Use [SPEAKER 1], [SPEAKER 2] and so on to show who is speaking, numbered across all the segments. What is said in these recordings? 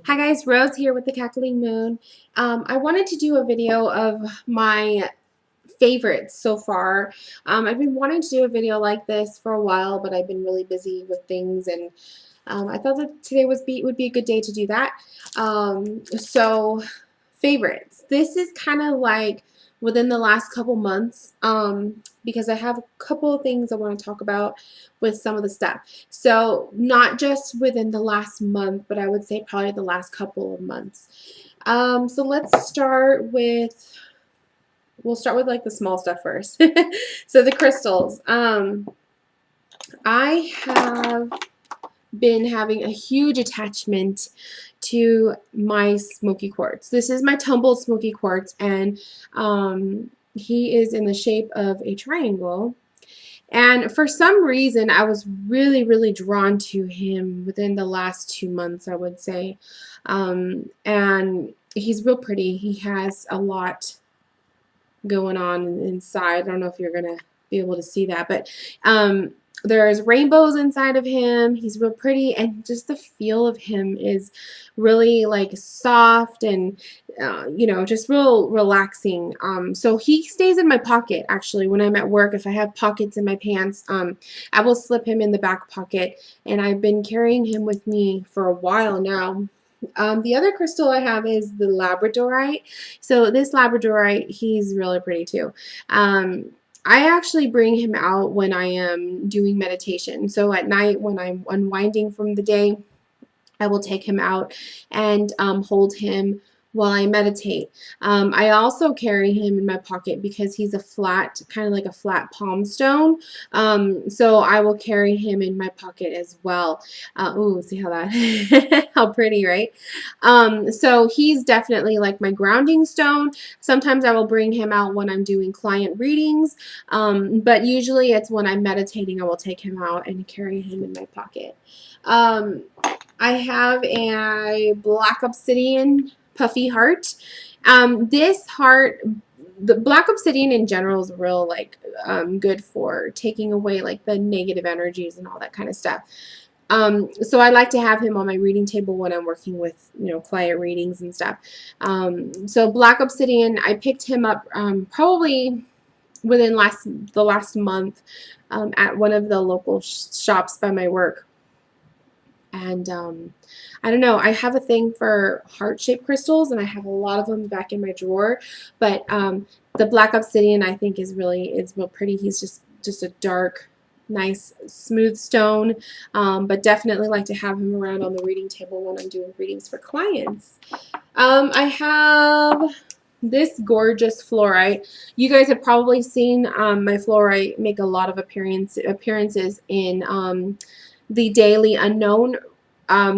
[SPEAKER 1] Hi guys, Rose here with the Cackling Moon. I wanted to do a video of my favorites so far. I've been wanting to do a video like this for a while, but I've been really busy with things, and I thought that today would be a good day to do that. So favorites. This is kind of like within the last couple months, because I have a couple of things I want to talk about with some of the stuff. So not just within the last month, but I would say probably the last couple of months. So let's start with, we'll start with like the small stuff first. So the crystals. I have been having a huge attachment to my smoky quartz. This is my tumbled smoky quartz, and he is in the shape of a triangle. And for some reason, I was really, really drawn to him within the last 2 months, I would say. And he's real pretty. He has a lot going on inside. I don't know if you're going to be able to see that, but there's rainbows inside of him. He's real pretty, and just the feel of him is really like soft and just real relaxing. So he stays in my pocket actually when I'm at work. If I have pockets in my pants, I will slip him in the back pocket, and I've been carrying him with me for a while now. The other crystal I have is the labradorite. So this labradorite, he's really pretty too. I actually bring him out when I am doing meditation. So at night when I'm unwinding from the day, I will take him out and hold him while I meditate. I also carry him in my pocket because he's a flat, kind of like a flat palm stone. So I will carry him in my pocket as well. Ooh, see how that, how pretty, right? So he's definitely like my grounding stone. Sometimes I will bring him out when I'm doing client readings, but usually it's when I'm meditating, I will take him out and carry him in my pocket. I have a black obsidian puffy heart. This heart, the black obsidian in general is real like good for taking away like the negative energies and all that kind of stuff. So I like to have him on my reading table when I'm working with, client readings and stuff. So black obsidian, I picked him up probably within the last month at one of the local shops by my work. And I don't know, I have a thing for heart-shaped crystals, and I have a lot of them back in my drawer. But the black obsidian, I think, is real pretty. He's just a dark, nice, smooth stone. But definitely like to have him around on the reading table when I'm doing readings for clients. I have this gorgeous fluorite. You guys have probably seen my fluorite make a lot of appearances in the daily unknown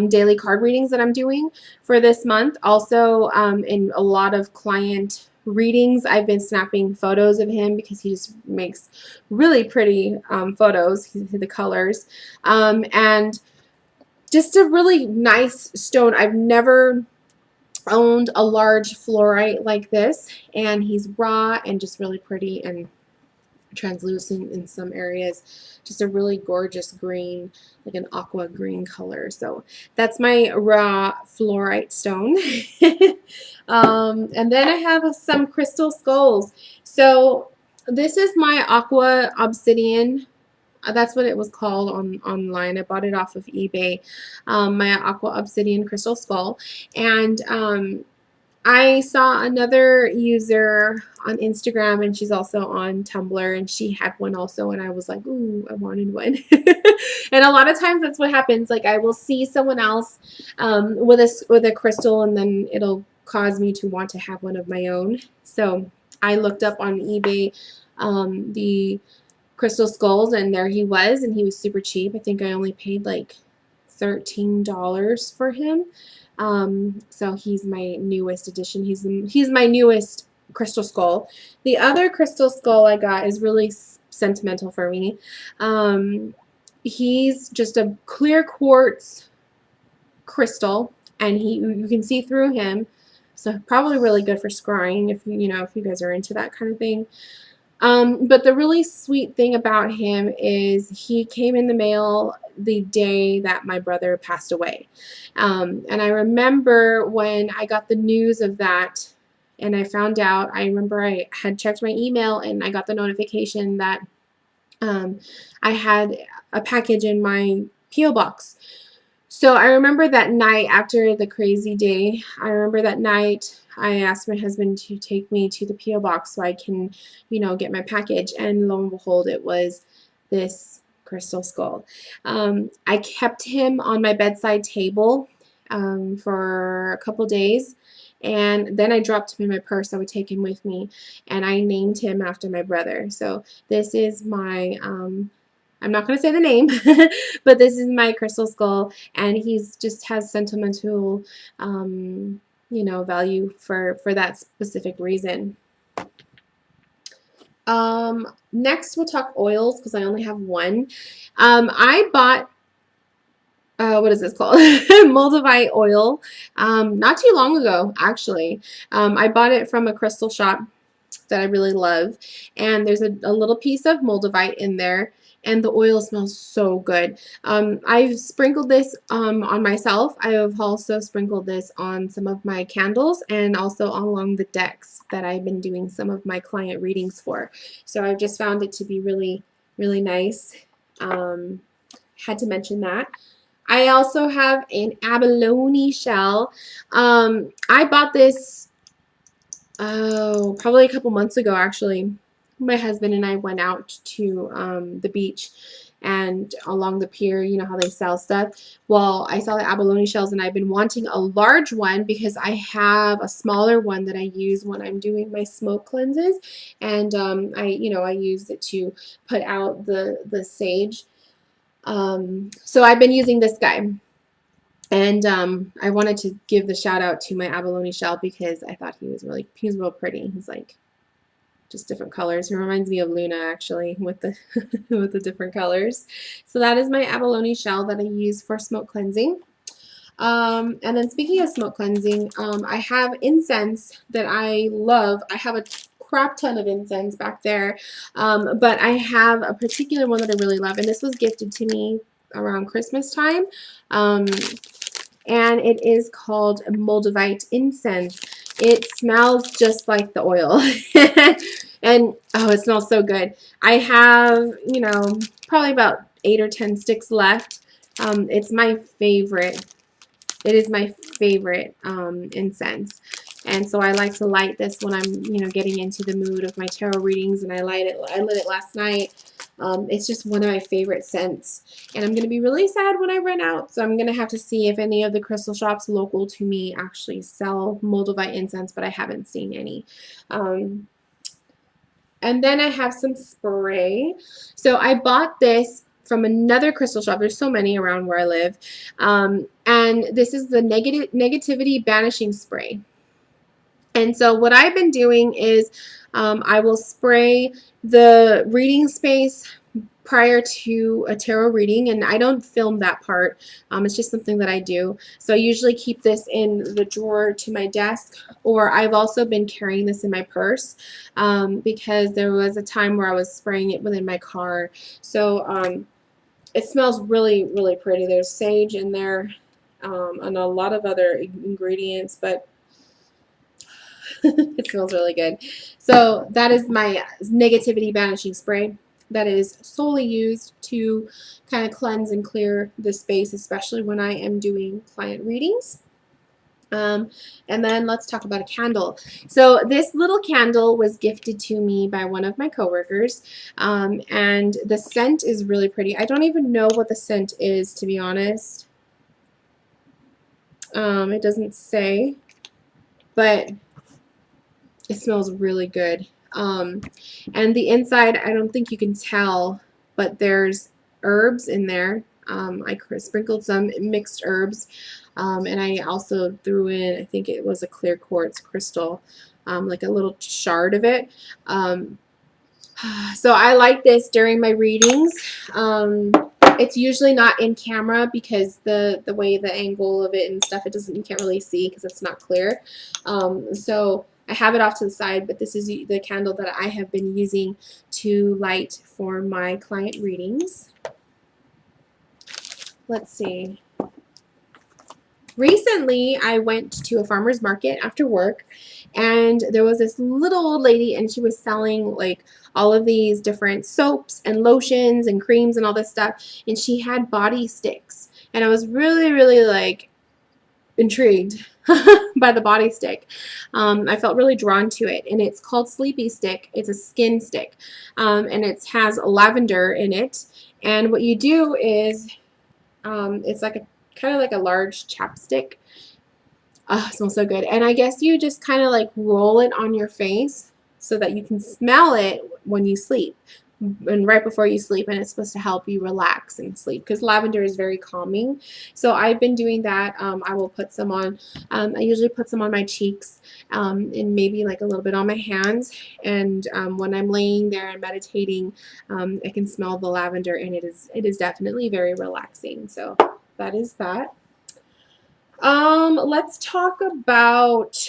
[SPEAKER 1] daily card readings that I'm doing for this month. Also, in a lot of client readings, I've been snapping photos of him because he just makes really pretty photos, the colors, and just a really nice stone. I've never owned a large fluorite like this, and he's raw and just really pretty and translucent in some areas. Just a really gorgeous green, like an aqua green color. So that's my raw fluorite stone. And then I have some crystal skulls. So this is my aqua obsidian. That's what it was called online. I bought it off of eBay. My aqua obsidian crystal skull. And I saw another user on Instagram, and she's also on Tumblr, and she had one also, and I was like, ooh, I wanted one. And a lot of times that's what happens. Like I will see someone else with a crystal, and then it'll cause me to want to have one of my own. So I looked up on eBay the crystal skulls, and there he was, and he was super cheap. I think I only paid like $13 for him. So he's my newest addition. He's my newest crystal skull. The other crystal skull I got is really sentimental for me. He's just a clear quartz crystal, and you can see through him. So probably really good for scrying if you guys are into that kind of thing. But the really sweet thing about him is he came in the mail the day that my brother passed away. And I remember when I got the news of that and I found out, I remember I had checked my email and I got the notification that I had a package in my P.O. box. So I remember that night after the crazy day, I remember that night I asked my husband to take me to the P.O. box so I can, get my package. And lo and behold, it was this crystal skull. I kept him on my bedside table for a couple days. And then I dropped him in my purse. I would take him with me. And I named him after my brother. So this is my I'm not going to say the name, but this is my crystal skull, and he's just has sentimental, value for that specific reason. Next we'll talk oils because I only have one. I bought, what is this called? Moldavite oil, not too long ago, actually. I bought it from a crystal shop that I really love, and there's a little piece of moldavite in there. And the oil smells so good. I've sprinkled this on myself. I have also sprinkled this on some of my candles and also along the decks that I've been doing some of my client readings for. So I've just found it to be really, really nice. Had to mention that. I also have an abalone shell. I bought this, probably a couple months ago, actually. My husband and I went out to the beach and along the pier, you know how they sell stuff. Well, I saw the abalone shells and I've been wanting a large one because I have a smaller one that I use when I'm doing my smoke cleanses. And I use it to put out the sage. So I've been using this guy. And I wanted to give the shout out to my abalone shell because I thought he was real pretty. He's like just different colors. He reminds me of Luna actually with the with the different colors. So that is my abalone shell that I use for smoke cleansing. And then speaking of smoke cleansing, I have incense that I love. I have a crap ton of incense back there, but I have a particular one that I really love, and this was gifted to me around Christmas time. And it is called Moldavite incense. It smells just like the oil. And oh, it smells so good. I have, probably about 8 or 10 sticks left. It's my favorite. It is my favorite incense. And so I like to light this when I'm, getting into the mood of my tarot readings, and I lit it last night. It's just one of my favorite scents, and I'm going to be really sad when I run out, so I'm going to have to see if any of the crystal shops local to me actually sell Moldavite incense, but I haven't seen any. And then I have some spray. So I bought this from another crystal shop. There's so many around where I live, and this is the negativity banishing spray. And so what I've been doing is I will spray the reading space prior to a tarot reading, and I don't film that part. It's just something that I do. So I usually keep this in the drawer to my desk, or I've also been carrying this in my purse because there was a time where I was spraying it within my car. So it smells really, really pretty. There's sage in there and a lot of other ingredients, but it smells really good. So that is my negativity banishing spray that is solely used to kind of cleanse and clear the space, especially when I am doing client readings. And then let's talk about a candle. So this little candle was gifted to me by one of my coworkers, and the scent is really pretty. I don't even know what the scent is, to be honest. It doesn't say, but it smells really good. And the inside, I don't think you can tell, but there's herbs in there. I sprinkled some mixed herbs, and I also threw in, I think it was a clear quartz crystal, like a little shard of it. So I like this during my readings. It's usually not in camera because the way the angle of it and stuff, you can't really see because it's not clear. So I have it off to the side, but this is the candle that I have been using to light for my client readings. Let's see. Recently, I went to a farmer's market after work, and there was this little old lady, and she was selling like all of these different soaps and lotions and creams and all this stuff, and she had body sticks, and I was really, really like intrigued by the body stick. I felt really drawn to it, and it's called Sleepy Stick. It's a skin stick, and it has lavender in it, and what you do is it's like a kind of like a large chapstick. Oh, it smells so good. And I guess you just kind of like roll it on your face so that you can smell it when you sleep and right before you sleep, and it's supposed to help you relax and sleep because lavender is very calming. So I've been doing that. I will put some on, I usually put some on my cheeks and maybe like a little bit on my hands, and when I'm laying there and meditating, I can smell the lavender, and it is definitely very relaxing. So that is that. Let's talk about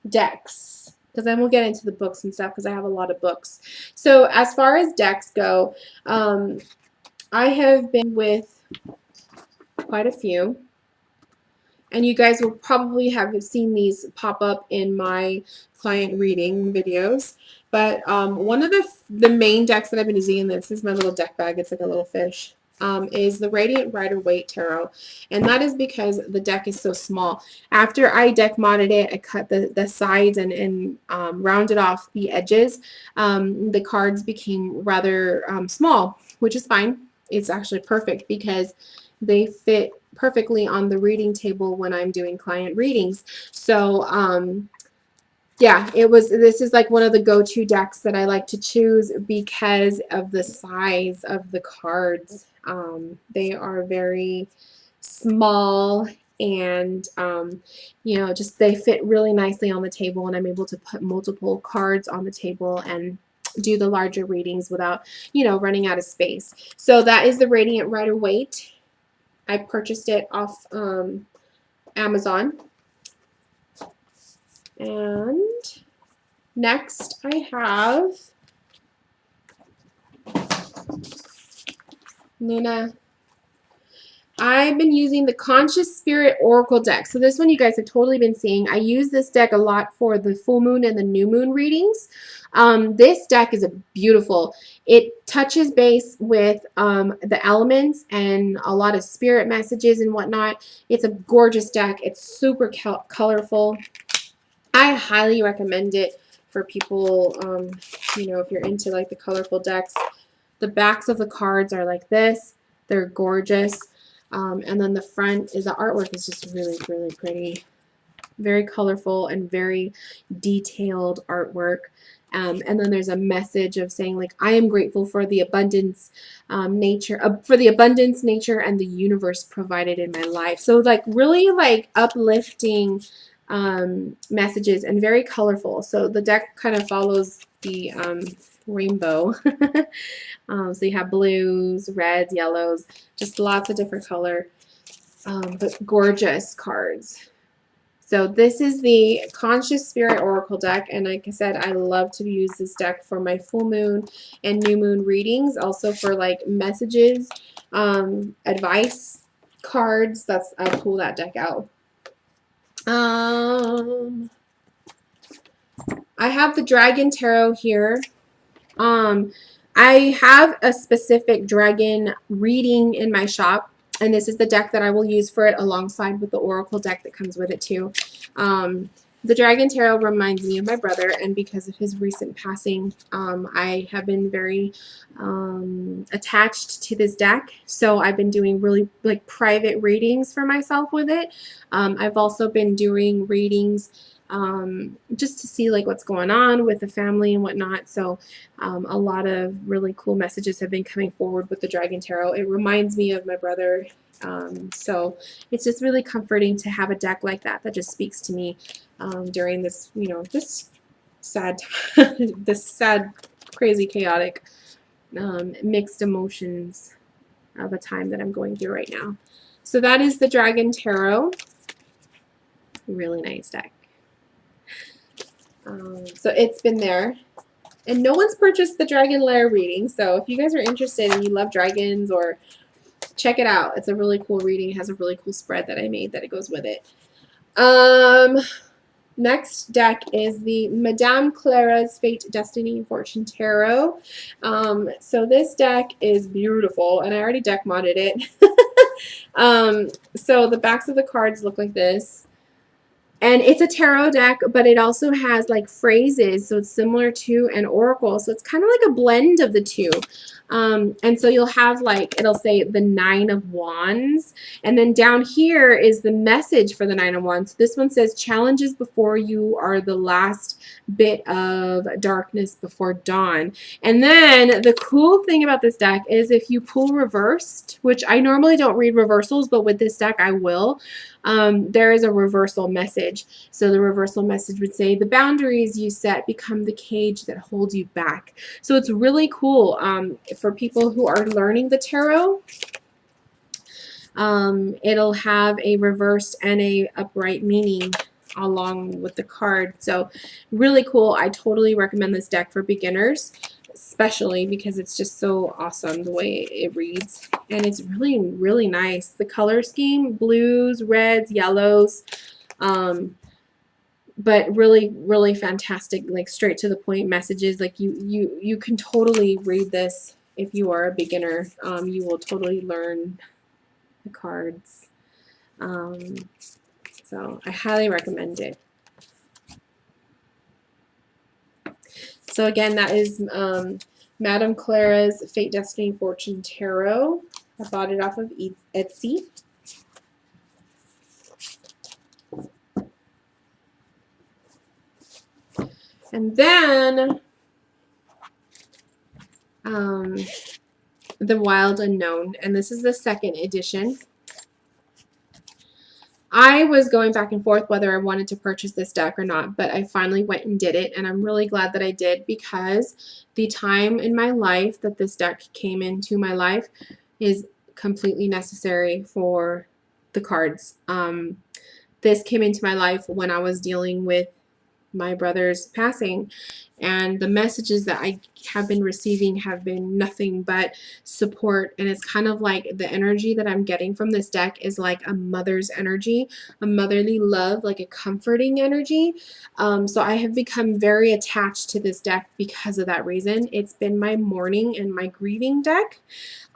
[SPEAKER 1] decks, because then we'll get into the books and stuff because I have a lot of books. So as far as decks go, I have been with quite a few, and you guys will probably have seen these pop up in my client reading videos. But one of the main decks that I've been using, and this is my little deck bag, it's like a little fish, is the Radiant Rider-Waite Tarot, and that is because the deck is so small. After I deck modded it, I cut the sides and rounded off the edges. The cards became rather small, which is fine. It's actually perfect because they fit perfectly on the reading table when I'm doing client readings. So yeah, this is like one of the go-to decks that I like to choose because of the size of the cards. They are very small, and you know, just they fit really nicely on the table, and I'm able to put multiple cards on the table and do the larger readings without, you know, running out of space. So that is the Radiant Rider-Waite. I purchased it off Amazon. And next I have Luna. I've been using the Conscious Spirit Oracle deck. So this one you guys have totally been seeing. I use this deck a lot for the full moon and the new moon readings. This deck is beautiful. It touches base with the elements and a lot of spirit messages and whatnot. It's a gorgeous deck. It's super colorful. I highly recommend it for people, you know, if you're into like the colorful decks. The backs of the cards are like this. They're gorgeous. And then the front is the artwork is just really, really pretty. Very colorful and very detailed artwork. And then there's a message of saying like, I am grateful for the abundance nature and the universe provided in my life. So like really like uplifting messages and very colorful. So the deck kind of follows the rainbow. So you have blues, reds, yellows, just lots of different color, but gorgeous cards. So this is the Conscious Spirit Oracle deck, and like I said, I love to use this deck for my full moon and new moon readings, also for like messages, advice cards. I'll pull that deck out. I have the Dragon Tarot here. I have a specific dragon reading in my shop, and this is the deck that I will use for it alongside with the Oracle deck that comes with it too. The Dragon Tarot reminds me of my brother, and because of his recent passing, I have been very attached to this deck. So I've been doing really like private readings for myself with it. I've also been doing readings just to see like what's going on with the family and whatnot. So a lot of really cool messages have been coming forward with the Dragon Tarot. It reminds me of my brother. So it's just really comforting to have a deck like that that just speaks to me during this, you know, this sad, this sad, crazy, chaotic, mixed emotions of a time that I'm going through right now. So that is the Dragon Tarot. Really nice deck. So it's been there. And no one's purchased the Dragon Lair reading, so if you guys are interested and you love dragons, or check it out. It's a really cool reading. It has a really cool spread that I made that it goes with it. Next deck is the Madame Clara's Fate, Destiny, and Fortune Tarot. So this deck is beautiful, and I already deck modded it. So the backs of the cards look like this. And it's a tarot deck, but it also has like phrases, so it's similar to an oracle. So it's kind of like a blend of the two. And so you'll have like, it'll say the 9 of Wands. And then down here is the message for the 9 of Wands. This one says, challenges before you are the last bit of darkness before dawn. And then the cool thing about this deck is if you pull reversed, which I normally don't read reversals, but with this deck I will, there is a reversal message. So the reversal message would say, the boundaries you set become the cage that holds you back. So it's really cool for people who are learning the tarot. It'll have a reversed and a upright meaning along with the card. So really cool. I totally recommend this deck for beginners, especially because it's just so awesome the way it reads. And it's really, really nice. The color scheme, blues, reds, yellows, but really, really fantastic, like straight to the point messages. Like you can totally read this if you are a beginner. You will totally learn the cards. So I highly recommend it. So again, that is Madame Clara's Fate, Destiny, Fortune Tarot. I bought it off of Etsy. And then the Wild Unknown, and this is the second edition. I was going back and forth whether I wanted to purchase this deck or not, but I finally went and did it, and I'm really glad that I did, because the time in my life that this deck came into my life is completely necessary for the cards. This came into my life when I was dealing with my brother's passing, and the messages that I have been receiving have been nothing but support. And it's kind of like the energy that I'm getting from this deck is like a mother's energy, a motherly love, like a comforting energy. So I have become very attached to this deck because of that reason. It's been my mourning and my grieving deck.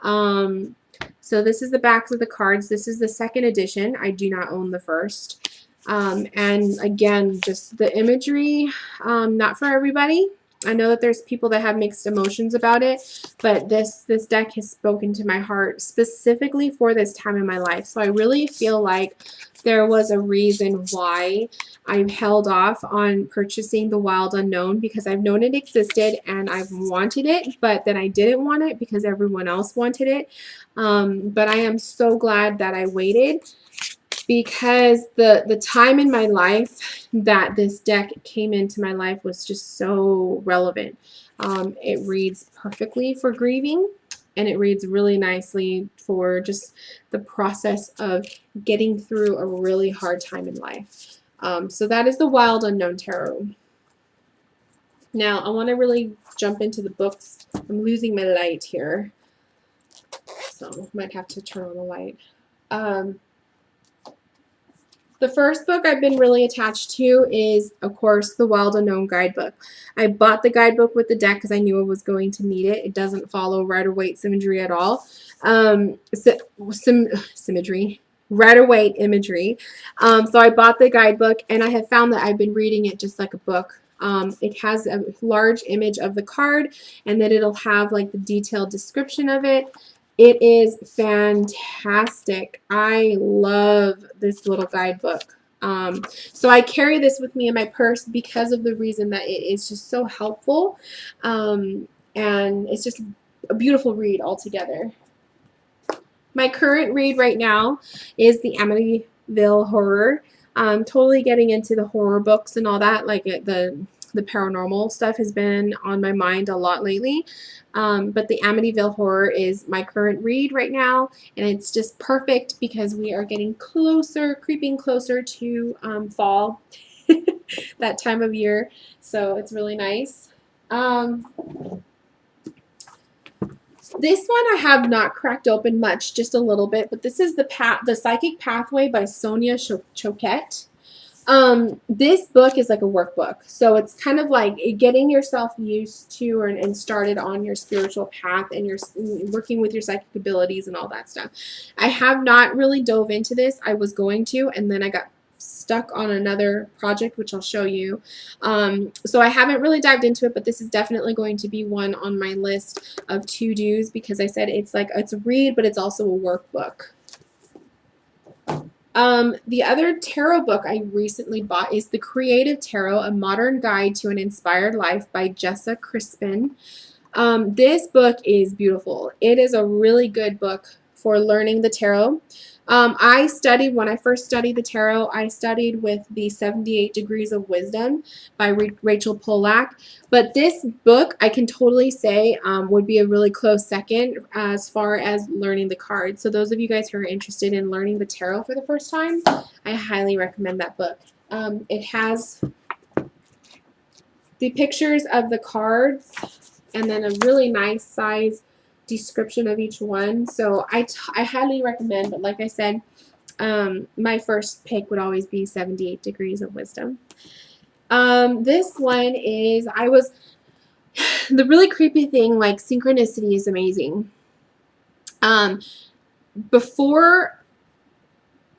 [SPEAKER 1] So this is the backs of the cards. This is the second edition. I do not own the first. And again, just the imagery, not for everybody. I know that there's people that have mixed emotions about it, but this deck has spoken to my heart specifically for this time in my life. So I really feel like there was a reason why I've held off on purchasing the Wild Unknown, because I've known it existed and I've wanted it, but then I didn't want it because everyone else wanted it. But I am so glad that I waited, because the time in my life that this deck came into my life was just so relevant. It reads perfectly for grieving, and it reads really nicely for just the process of getting through a really hard time in life. So that is the Wild Unknown Tarot. Now I want to really jump into the books. I'm losing my light here, so might have to turn on the light. The first book I've been really attached to is, of course, the Wild Unknown guidebook. I bought the guidebook with the deck because I knew I was going to need it. It doesn't follow Rider-Waite symmetry at all. Symmetry. Rider-Waite imagery. So I bought the guidebook, and I have found that I've been reading it just like a book. It has a large image of the card, and then it'll have like the detailed description of it. It is fantastic. I love this little guidebook. So I carry this with me in my purse because of the reason that it is just so helpful. And it's just a beautiful read altogether. My current read right now is the Amityville Horror. I'm totally getting into the horror books and all that. Like the paranormal stuff has been on my mind a lot lately. But the Amityville Horror is my current read right now, and it's just perfect because we are getting closer, creeping closer to fall. that time of year. So it's really nice. This one I have not cracked open much, just a little bit, but this is the Psychic Pathway by Sonia Choquette. This book is like a workbook, so it's kind of like getting yourself used to and started on your spiritual path and your working with your psychic abilities and all that stuff. I have not really dove into this. I was going to, and then I got stuck on another project, which I'll show you. So I haven't really dived into it, but this is definitely going to be one on my list of to-dos, because I said it's a read, but it's also a workbook. The other tarot book I recently bought is The Creative Tarot, A Modern Guide to an Inspired Life by Jessa Crispin. This book is beautiful. It is a really good book for learning the tarot. When I first studied the tarot, I studied with the 78 Degrees of Wisdom by Rachel Pollack. But this book, I can totally say, would be a really close second as far as learning the cards. So those of you guys who are interested in learning the tarot for the first time, I highly recommend that book. It has the pictures of the cards and then a really nice size description of each one. So I highly recommend, but like I said, my first pick would always be 78 Degrees of Wisdom. This one is, the really creepy thing, like synchronicity is amazing. Before,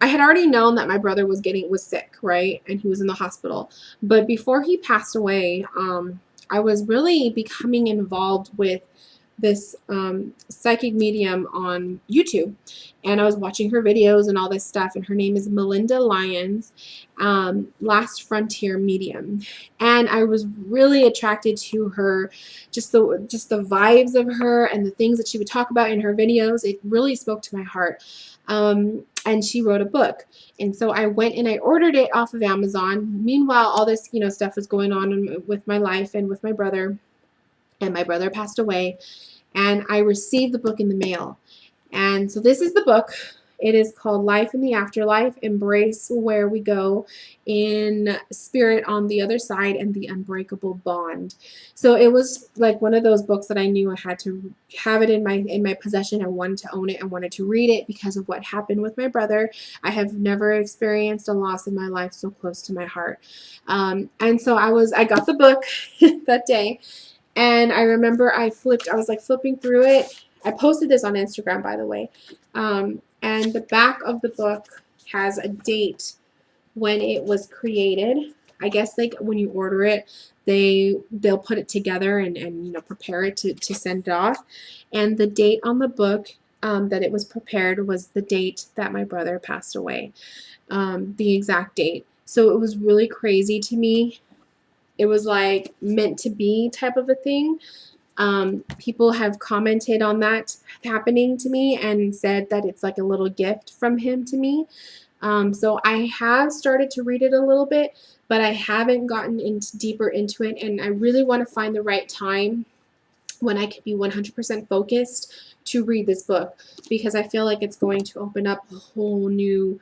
[SPEAKER 1] I had already known that my brother was sick, right? And he was in the hospital. But before he passed away, I was really becoming involved with this psychic medium on YouTube, and I was watching her videos and all this stuff, and her name is Melinda Lyons, Last Frontier Medium, and I was really attracted to her, just the vibes of her and the things that she would talk about in her videos. It really spoke to my heart. And she wrote a book, and so I went and I ordered it off of Amazon. Meanwhile, all this stuff was going on with my life and with my brother, and my brother passed away, and I received the book in the mail. And so this is the book. It is called Life in the Afterlife, Embrace Where We Go in Spirit on the Other Side, and the Unbreakable Bond. So it was like one of those books that I knew I had to have it in my possession. I wanted to own it. I wanted to read it because of what happened with my brother. I have never experienced a loss in my life so close to my heart. And so I got the book that day. And I remember I was like flipping through it. I posted this on Instagram, by the way. And the back of the book has a date when it was created. I guess like when you order it, they'll put it together and prepare it to send it off. And the date on the book that it was prepared was the date that my brother passed away. The exact date. So it was really crazy to me. It was like meant to be type of a thing. People have commented on that happening to me and said that it's like a little gift from him to me. So I have started to read it a little bit, but I haven't gotten deeper into it, and I really want to find the right time when I can be 100% focused to read this book, because I feel like it's going to open up a whole new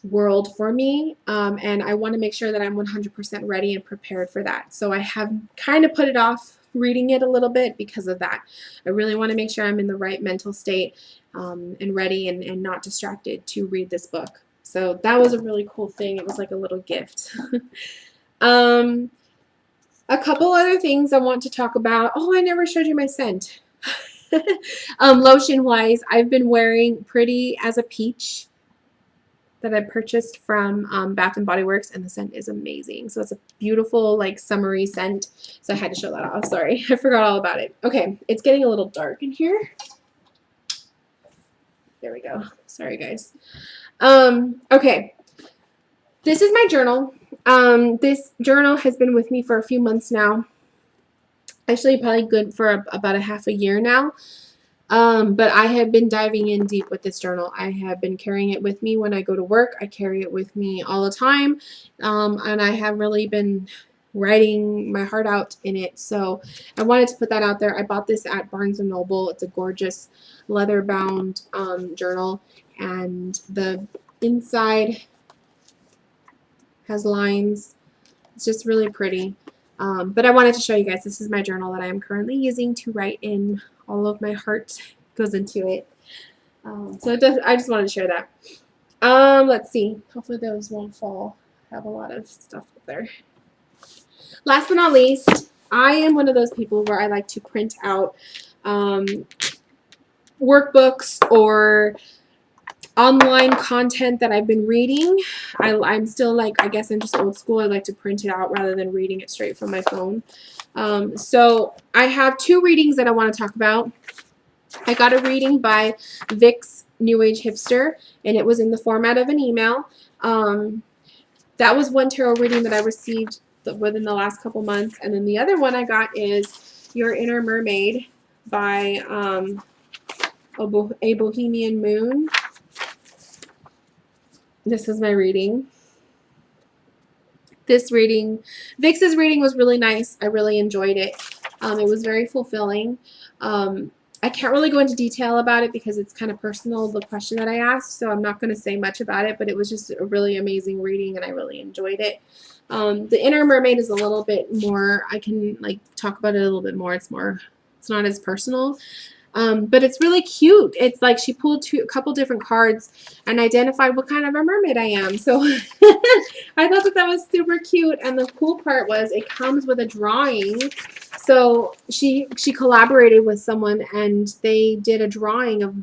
[SPEAKER 1] world for me, and I want to make sure that I'm 100% ready and prepared for that. So I have kind of put it off reading it a little bit because of that. I really want to make sure I'm in the right mental state and ready and not distracted to read this book. So that was a really cool thing. It was like a little gift. A couple other things I want to talk about. Oh, I never showed you my scent. Lotion wise, I've been wearing Pretty as a Peach that I purchased from Bath and Body Works, and the scent is amazing. So it's a beautiful, like, summery scent. So I had to show that off. Sorry, I forgot all about it. Okay, it's getting a little dark in here. There we go. Sorry, guys. Okay, this is my journal. This journal has been with me for a few months now. Actually, probably good for about a half a year now. But I have been diving in deep with this journal. I have been carrying it with me when I go to work. I carry it with me all the time. And I have really been writing my heart out in it. So I wanted to put that out there. I bought this at Barnes & Noble. It's a gorgeous leather-bound journal. And the inside has lines. It's just really pretty. But I wanted to show you guys, this is my journal that I am currently using to write in. All of my heart goes into it. So I just wanted to share that. Let's see. Hopefully those won't fall. I have a lot of stuff up there. Last but not least, I am one of those people where I like to print out workbooks or online content that I've been reading. I'm still like, I guess I'm just old school. I like to print it out rather than reading it straight from my phone. So I have 2 readings that I want to talk about. I got a reading by Vic's New Age Hipster, and it was in the format of an email. That was one tarot reading that I received within the last couple months. And then the other one I got is Your Inner Mermaid by A Bohemian Moon. This is my reading. Vic's reading was really nice. I really enjoyed it. It was very fulfilling. I can't really go into detail about it because it's kind of personal, the question that I asked, so I'm not going to say much about it, but it was just a really amazing reading, and I really enjoyed it. The Inner Mermaid is a little bit more, I can like talk about it a little bit more. It's not as personal. But it's really cute. It's like she pulled a couple different cards and identified what kind of a mermaid I am. So I thought that was super cute. And the cool part was it comes with a drawing. So she collaborated with someone and they did a drawing of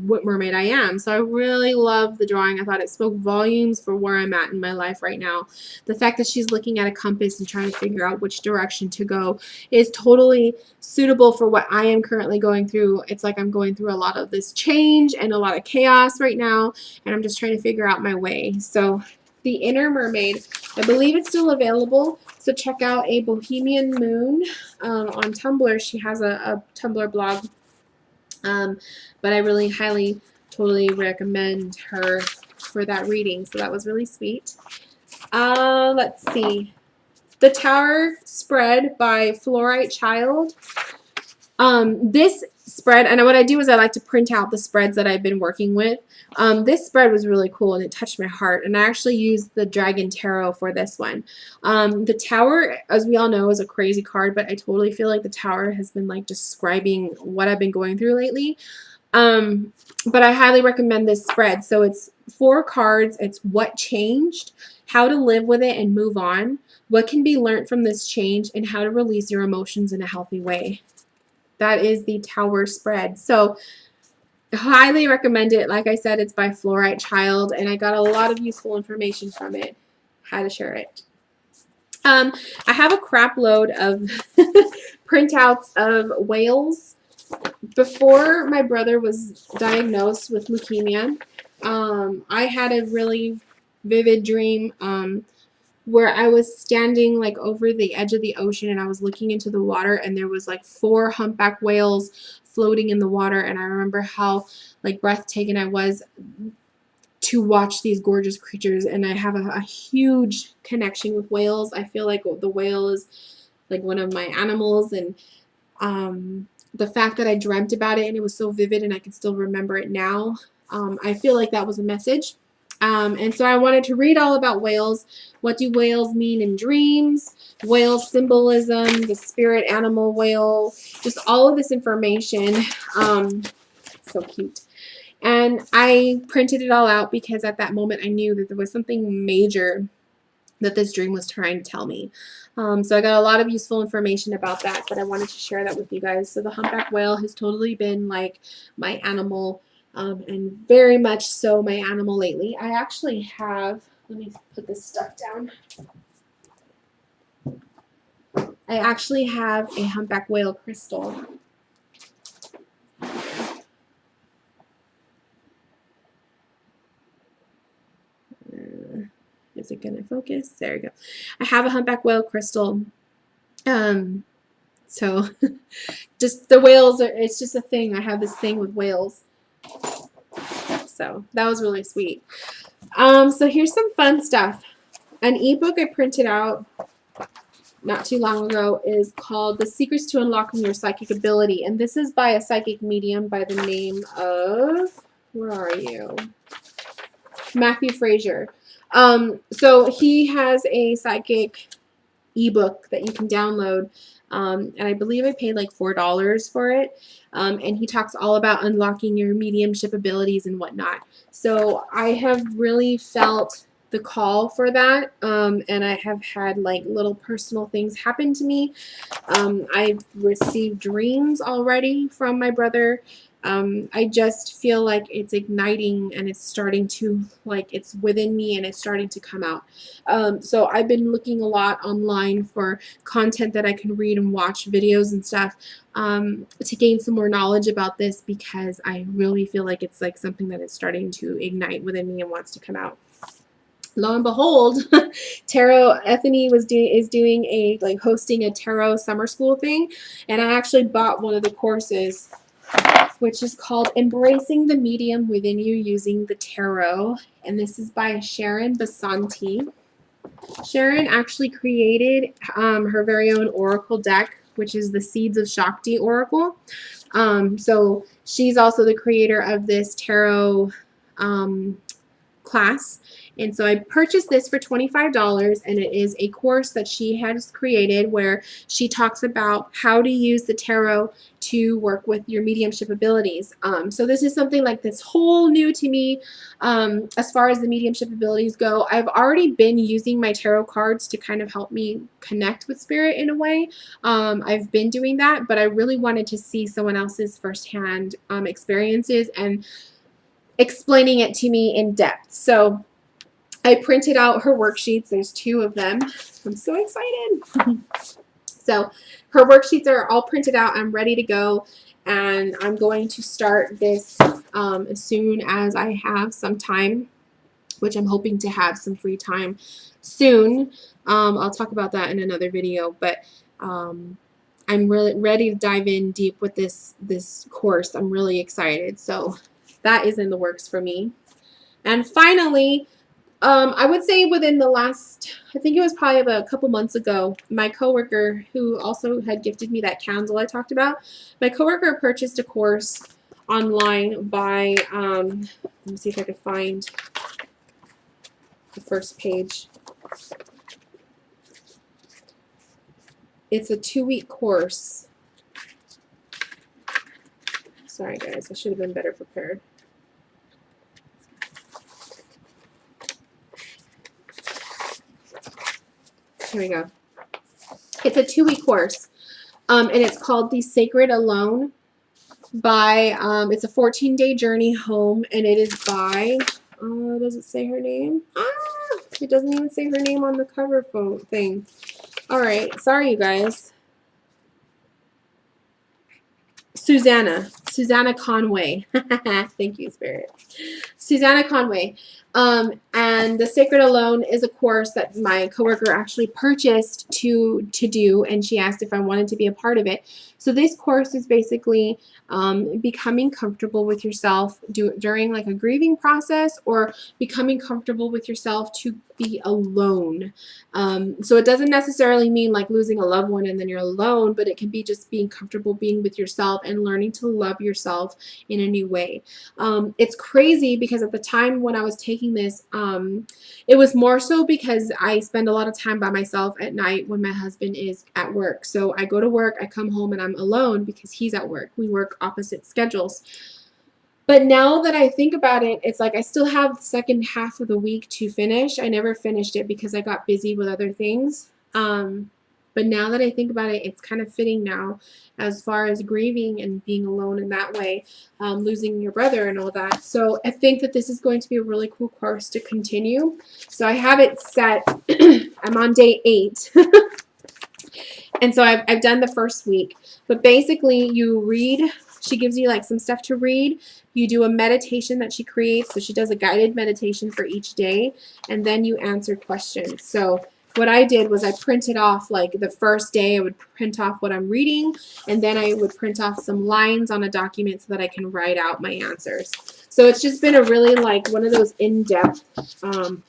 [SPEAKER 1] what mermaid I am. So I really loved the drawing. I thought it spoke volumes for where I'm at in my life right now. The fact that she's looking at a compass and trying to figure out which direction to go is totally suitable for what I am currently going through. It's like I'm going through a lot of this change and a lot of chaos right now, and I'm just trying to figure out my way. So the Inner Mermaid, I believe it's still available, so check out A Bohemian Moon on Tumblr. She has a Tumblr blog, but I really highly totally recommend her for that reading, so that was really sweet. Let's see. The Tower Spread by Fluorite Child. This spread, and what I do is I like to print out the spreads that I've been working with. This spread was really cool and it touched my heart, and I actually used the Dragon Tarot for this one. The Tower, as we all know, is a crazy card, but I totally feel like the Tower has been like describing what I've been going through lately. But I highly recommend this spread. So it's 4 cards. It's what changed, how to live with it and move on, what can be learned from this change, and how to release your emotions in a healthy way. That is the Tower spread. So highly recommend it. Like I said, it's by Fluorite Child, and I got a lot of useful information from it. How to share it. I have a crap load of printouts of whales. Before my brother was diagnosed with leukemia, I had a really vivid dream where I was standing like over the edge of the ocean and I was looking into the water, and there was like 4 humpback whales floating in the water, and I remember how like breathtaking I was to watch these gorgeous creatures, and I have a huge connection with whales. I feel like the whale is like one of my animals, and the fact that I dreamt about it and it was so vivid and I can still remember it now, I feel like that was a message. And so I wanted to read all about whales. What do whales mean in dreams? Whale symbolism, the spirit animal whale, just all of this information. So cute. And I printed it all out because at that moment I knew that there was something major that this dream was trying to tell me. So I got a lot of useful information about that, but I wanted to share that with you guys. So the humpback whale has totally been like my animal, and very much so my animal lately. I actually have, let me put this stuff down. I actually have a humpback whale crystal. Is it going to focus? There we go. I have a humpback whale crystal. So just the whales, it's just a thing. I have this thing with whales. So that was really sweet. So here's some fun stuff. An ebook I printed out not too long ago is called The Secrets to Unlocking Your Psychic Ability. And this is by a psychic medium by the name of, where are you? Matthew Fraser. So he has a psychic ebook that you can download, and I believe I paid like $4 for it, and he talks all about unlocking your mediumship abilities and whatnot. So I have really felt the call for that, and I have had like little personal things happen to me. I've received dreams already from my brother. I just feel like it's igniting and it's starting to, like, it's within me and it's starting to come out. So I've been looking a lot online for content that I can read and watch videos and stuff, to gain some more knowledge about this, because I really feel like it's like something that is starting to ignite within me and wants to come out. Lo and behold, Tarot Ethany is doing a, like, hosting a tarot summer school thing, and I actually bought one of the courses, which is called Embracing the Medium Within You Using the Tarot, and this is by Sharon Basanti. Sharon actually created her very own oracle deck, which is the Seeds of Shakti Oracle. So she's also the creator of this tarot class. And so I purchased this for $25, and it is a course that she has created where she talks about how to use the tarot to work with your mediumship abilities. So this is something like this whole new to me, as far as the mediumship abilities go. I've already been using my tarot cards to kind of help me connect with spirit in a way. I've been doing that, but I really wanted to see someone else's firsthand experiences and explaining it to me in depth. So I printed out her worksheets. There's 2 of them. I'm so excited. So her worksheets are all printed out. I'm ready to go, and I'm going to start this as soon as I have some time, which I'm hoping to have some free time soon. I'll talk about that in another video, but I'm really ready to dive in deep with this course. I'm really excited. So that is in the works for me. And finally, I would say within the last, I think it was probably about a couple months ago, my coworker, who also had gifted me that candle I talked about, my coworker purchased a course online by, let me see if I can find the first page. It's a 2-week course. Sorry guys, I should have been better prepared. Here we go. It's a 2-week course, and it's called The Sacred Alone by, it's a 14-day journey home, and it is by, does it say her name? It doesn't even say her name on the cover thing. All right, sorry you guys. Susanna Conway. Thank you, Spirit. Susanna Conway. And The Sacred Alone is a course that my coworker actually purchased to do, and she asked if I wanted to be a part of it. So this course is basically becoming comfortable with yourself during like a grieving process, or becoming comfortable with yourself to be alone. So it doesn't necessarily mean like losing a loved one and then you're alone, but it can be just being comfortable being with yourself and learning to love yourself in a new way. It's crazy because at the time when I was taking this, it was more so because I spend a lot of time by myself at night when my husband is at work. So I go to work, I come home, and I'm alone because he's at work. We work opposite schedules. But now that I think about it, it's like I still have the second half of the week to finish. I never finished it because I got busy with other things. But now that I think about it, it's kind of fitting now as far as grieving and being alone in that way, losing your brother and all that. So I think that this is going to be a really cool course to continue. So I have it set. I'm on day 8. And so I've done the first week. But basically you read. She gives you like some stuff to read. You do a meditation that she creates. So she does a guided meditation for each day. And then you answer questions. So what I did was I printed off, like the first day I would print off what I'm reading. And then I would print off some lines on a document so that I can write out my answers. So it's just been a really like one of those in-depth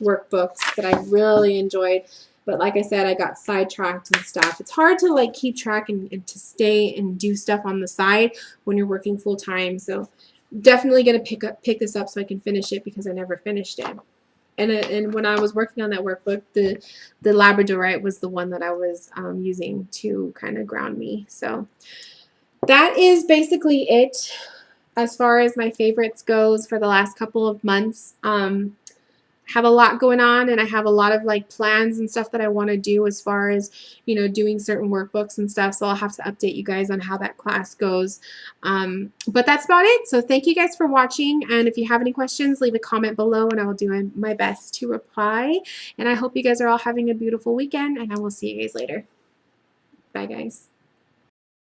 [SPEAKER 1] workbooks that I really enjoyed. But like I said, I got sidetracked and stuff. It's hard to like keep track and to stay and do stuff on the side when you're working full time. So definitely going to pick this up so I can finish it because I never finished it. And when I was working on that workbook, the Labradorite was the one that I was using to kind of ground me. So that is basically it as far as my favorites goes for the last couple of months. Have a lot going on, and I have a lot of like plans and stuff that I want to do as far as, you know, doing certain workbooks and stuff. So I'll have to update you guys on how that class goes. But that's about it. So thank you guys for watching. And if you have any questions, leave a comment below and I will do my best to reply. And I hope you guys are all having a beautiful weekend, and I will see you guys later. Bye guys.